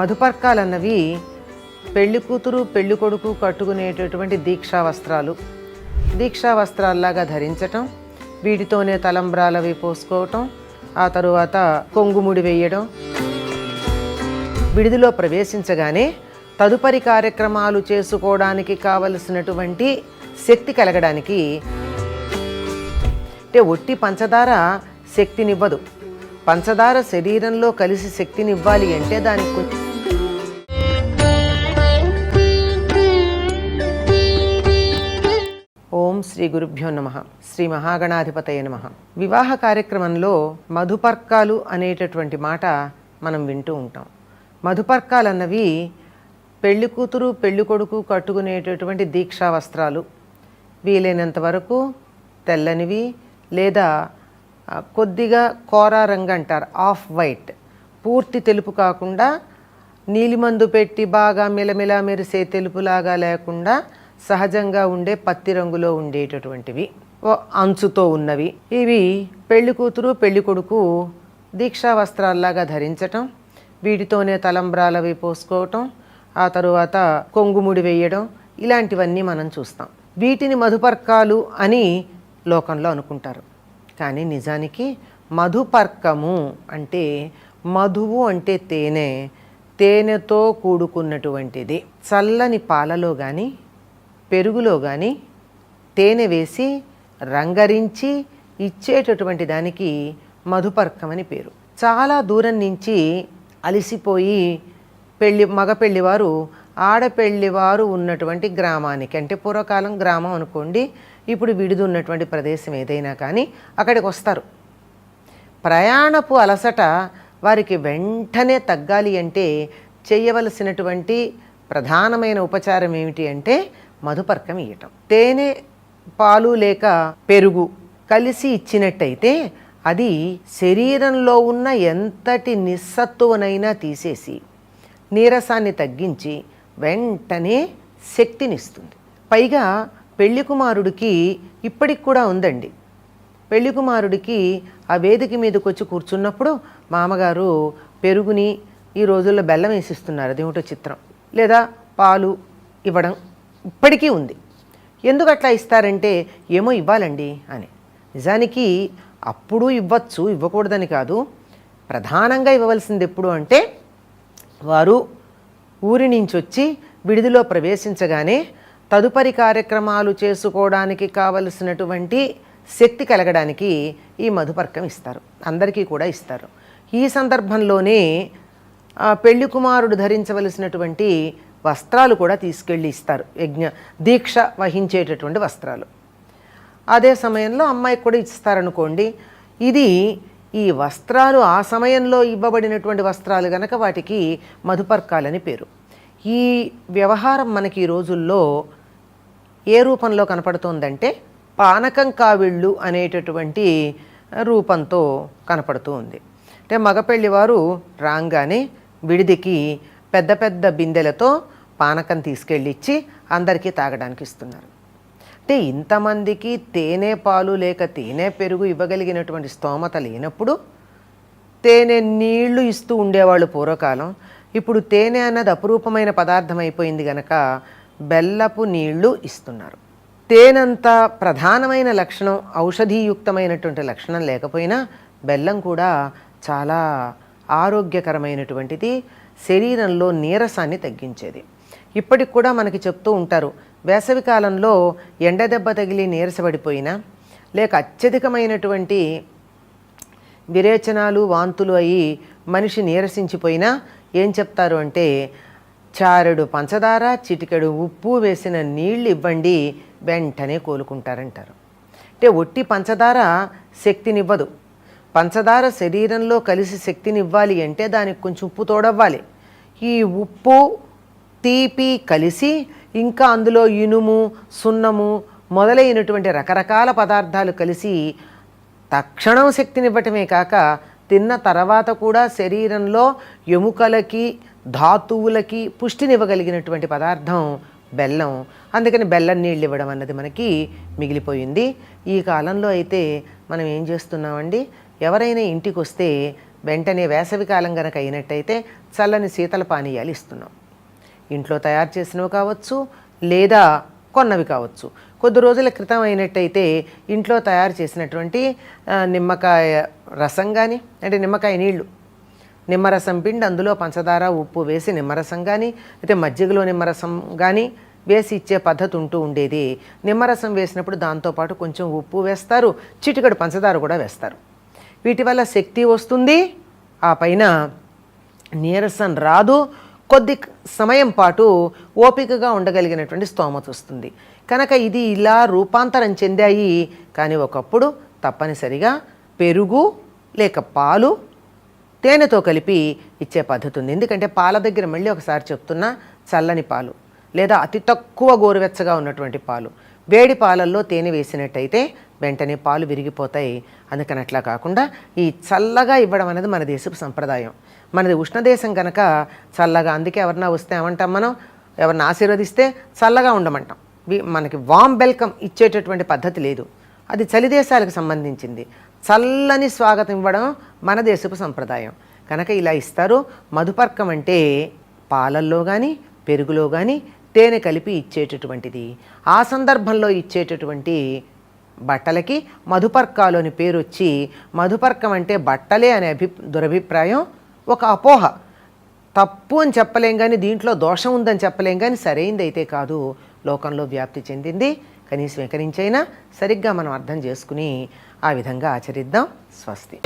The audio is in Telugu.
మధుపర్కాలన్నవి పెళ్లి కూతురు పెళ్లి కొడుకు కట్టుకునేటటువంటి దీక్షా వస్త్రాలు. దీక్షా వస్త్రాల్లాగా ధరించటం, వీటితోనే తలంబ్రాలవి పోసుకోవటం, ఆ తరువాత కొంగుముడి వేయడం, విడిదిలో ప్రవేశించగానే తదుపరి కార్యక్రమాలు చేసుకోవడానికి కావలసినటువంటి శక్తి కలగడానికి. అంటే ఒట్టి పంచదార శక్తినివ్వదు. పంచదార శరీరంలో కలిసి శక్తినివ్వాలి అంటే దానికి ఓం శ్రీ గురుభ్యో నమః. శ్రీ మహాగణాధిపతయ నమః. వివాహ కార్యక్రమంలో మధుపర్కాలు అనేటటువంటి మాట మనం వింటూ ఉంటాం. మధుపర్కాలన్నవి పెళ్లి కూతురు పెళ్లి కొడుకు కట్టుకునేటటువంటి దీక్షా వస్త్రాలు. వీలైనంత వరకు తెల్లనివి లేదా కొద్దిగా కోరా రంగు అంటారు, ఆఫ్ వైట్, పూర్తి తెలుపు కాకుండా నీలిమందు పెట్టి బాగా మిలమిలా మెరిసే తెలుపులాగా లేకుండా సహజంగా ఉండే పత్తి రంగులో ఉండేటటువంటివి, అంచుతో ఉన్నవి. ఇవి పెళ్లి కూతురు పెళ్లి కొడుకు దీక్షా వస్త్రాల్లాగా ధరించటం, వీటితోనే తలంబ్రాలవి పోసుకోవటం, ఆ తరువాత కొంగుముడి వేయడం, ఇలాంటివన్నీ మనం చూస్తాం. వీటిని మధుపర్కాలు అని లోకంలో అనుకుంటారు. కానీ నిజానికి మధుపర్కము అంటే, మధువు అంటే తేనె, తేనెతో కూడుకున్నటువంటిది. చల్లని పాలలో కానీ పెరుగులో కానీ తేనె వేసి రంగరించి ఇచ్చేటటువంటి దానికి మధుపర్కం అని పేరు. చాలా దూరం నుంచి అలసిపోయి మగ పెళ్లివారు ఆడపెళ్లివారు ఉన్నటువంటి గ్రామానికి, అంటే పూర్వకాలం గ్రామం అనుకోండి, ఇప్పుడు విడిది ఉన్నటువంటి ప్రదేశం ఏదైనా కానీ అక్కడికి వస్తారు. ప్రయాణపు అలసట వారికి వెంటనే తగ్గాలి అంటే చేయవలసినటువంటి ప్రధానమైన ఉపచారం ఏమిటి అంటే మధుపర్కం ఇవ్వటం. తేనె పాలు లేక పెరుగు కలిసి ఇచ్చినట్టయితే అది శరీరంలో ఉన్న ఎంతటి నిస్సత్తువనైనా తీసేసి నీరసాన్ని తగ్గించి వెంటనే శక్తినిస్తుంది. పైగా పెళ్లి కుమారుడికి ఇప్పటికి కూడా ఉందండి. పెళ్లి కుమారుడికి ఆ వేదిక మీదకి వచ్చి కూర్చున్నప్పుడు మామగారు పెరుగుని ఈ రోజుల్లో బెల్లం వేసిస్తున్నారు, అదేమిటో చిత్రం, లేదా పాలు ఇవ్వడం ఇప్పటికీ ఉంది. ఎందుకు అట్లా ఇస్తారంటే ఏమో ఇవ్వాలండి అని. నిజానికి అప్పుడు ఇవ్వచ్చు, ఇవ్వకూడదని కాదు. ప్రధానంగా ఇవ్వవలసింది ఎప్పుడు అంటే వారు ఊరి నుంచి వచ్చి విడిదిలో ప్రవేశించగానే తదుపరి కార్యక్రమాలు చేసుకోవడానికి కావలసినటువంటి శక్తి కలగడానికి ఈ మధుపర్కం ఇస్తారు. అందరికీ కూడా ఇస్తారు. ఈ సందర్భంలోనే పెళ్లి కుమారుడు ధరించవలసినటువంటి వస్త్రాలు కూడా తీసుకెళ్ళి ఇస్తారు, దీక్ష వహించేటటువంటి వస్త్రాలు. అదే సమయంలో అమ్మాయికి కూడా ఇస్తారనుకోండి. ఇది ఈ వస్త్రాలు ఆ సమయంలో ఇవ్వబడినటువంటి వస్త్రాలు గనక వాటికి మధుపర్కాలని పేరు. ఈ వ్యవహారం మనకి ఈ రోజుల్లో ఏ రూపంలో కనపడుతోందంటే పానకం కావిళ్ళు అనేటటువంటి రూపంతో కనపడుతూ ఉంది. అంటే మగపెళ్లి వారు రాగానే విడిదికి పెద్ద పెద్ద బిందెలతో పానకం తీసుకెళ్ళి ఇచ్చి అందరికీ తాగడానికి ఇస్తున్నారు. అంటే ఇంతమందికి తేనె పాలు లేక తేనె పెరుగు ఇవ్వగలిగినటువంటి స్తోమత లేనప్పుడు తేనె నీళ్లు ఇస్తూ ఉండేవాళ్ళు పూర్వకాలం. ఇప్పుడు తేనె అన్నది అపురూపమైన పదార్థం అయిపోయింది కనుక బెల్లపు నీళ్లు ఇస్తున్నారు. తేనంత ప్రధానమైన లక్షణం, ఔషధీయుక్తమైనటువంటి లక్షణం లేకపోయినా బెల్లం కూడా చాలా ఆరోగ్యకరమైనటువంటిది, శరీరంలో నీరసాన్ని తగ్గించేది. ఇప్పటికి కూడా మనకి చెప్తూ ఉంటారు, వేసవి కాలంలో ఎండదెబ్బ తగిలి నీరసపడిపోయినా లేక అత్యధికమైనటువంటి విరేచనాలు వాంతులు అయ్యి మనిషి నీరసించిపోయినా ఏం చెప్తారు అంటే చారెడు పంచదార చిటికెడు ఉప్పు వేసిన నీళ్ళు ఇవ్వండి, వెంటనే కోలుకుంటారంటారు. అంటే ఒట్టి పంచదార శక్తినివ్వదు. పంచదార శరీరంలో కలిసి శక్తినివ్వాలి అంటే దానికి కొంచెం ఉప్పు తోడవ్వాలి. ఈ ఉప్పు తీపి కలిసి ఇంకా అందులో ఇనుము సున్నము మొదలైనటువంటి రకరకాల పదార్థాలు కలిసి తక్షణం శక్తినివ్వటమే కాక తిన్న తర్వాత కూడా శరీరంలో ఎముకలకి ధాతువులకి పుష్టినివ్వగలిగినటువంటి పదార్థం బెల్లం. అందుకని బెల్లం నీళ్ళు ఇవ్వడం అన్నది మనకి మిగిలిపోయింది. ఈ కాలంలో అయితే మనం ఏం చేస్తున్నామండి, ఎవరైనా ఇంటికి వస్తే వెంటనే వేసవికాలం కనుక అయినట్టయితే చల్లని శీతల పానీయాలు ఇస్తున్నాం. ఇంట్లో తయారు చేసినవి కావచ్చు, లేదా కొన్నవి కావచ్చు. కొద్ది రోజుల క్రితం అయినట్టయితే ఇంట్లో తయారు చేసినటువంటి నిమ్మకాయ రసం కానీ, అంటే నిమ్మకాయ నీళ్ళు, నిమ్మరసం పిండి అందులో పంచదార ఉప్పు వేసి నిమ్మరసం కానీ, అయితే మజ్జిగలో నిమ్మరసం కానీ వేసి ఇచ్చే పద్ధతి ఉంటూ ఉండేది. నిమ్మరసం వేసినప్పుడు దాంతోపాటు కొంచెం ఉప్పు వేస్తారు, చిటికెడు పంచదార కూడా వేస్తారు. వీటి వల్ల శక్తి వస్తుంది, ఆ పైన నీరసం రాదు, కొద్ది సమయం పాటు ఓపికగా ఉండగలిగినటువంటి స్తోమత వస్తుంది. కనుక ఇది ఇలా రూపాంతరం చెందాయి. కానీ ఒకప్పుడు తప్పనిసరిగా పెరుగు లేక పాలు తేనెతో కలిపి ఇచ్చే పద్ధతి ఉంది. ఎందుకంటే పాల దగ్గర మళ్ళీ ఒకసారి చెప్తున్నా, చల్లని పాలు లేదా అతి తక్కువ గోరువెచ్చగా ఉన్నటువంటి పాలు, వేడి పాలల్లో తేనె వేసినట్టయితే వెంటనే పాలు విరిగిపోతాయి. అందుకని అట్లా కాకుండా ఈ చల్లగా ఇవ్వడం అనేది మన దేశపు సంప్రదాయం. మనది ఉష్ణదేశం కనుక చల్లగా, అందుకే ఎవరన్నా వస్తే ఏమంటాం మనం, ఎవరిని ఆశీర్వదిస్తే చల్లగా ఉండమంటాం. మనకి వామ్ వెల్కమ్ ఇచ్చేటటువంటి పద్ధతి లేదు, అది చలి దేశాలకు సంబంధించింది. చల్లని స్వాగతం ఇవ్వడం మన దేశపు సంప్రదాయం కనుక ఇలా ఇస్తారు. మధుపర్కం అంటే పాలల్లో కానీ పెరుగులో కానీ తేనె కలిపి ఇచ్చేటటువంటిది. ఆ సందర్భంలో ఇచ్చేటటువంటి బట్టలకి మధుపర్కాలోని పేరు వచ్చి, మధుపర్కం అంటే బట్టలే అనే దురభిప్రాయం ఒక అపోహ. తప్పు అని చెప్పలేం కానీ, దీంట్లో దోషం ఉందని చెప్పలేం కానీ, సరైంది అయితే కాదు, లోకంలో వ్యాప్తి చెందింది. కనీసం ఎక్కడి నుంచైనా సరిగ్గా మనం అర్థం చేసుకుని ఆ విధంగా ఆచరిద్దాం. స్వస్తి.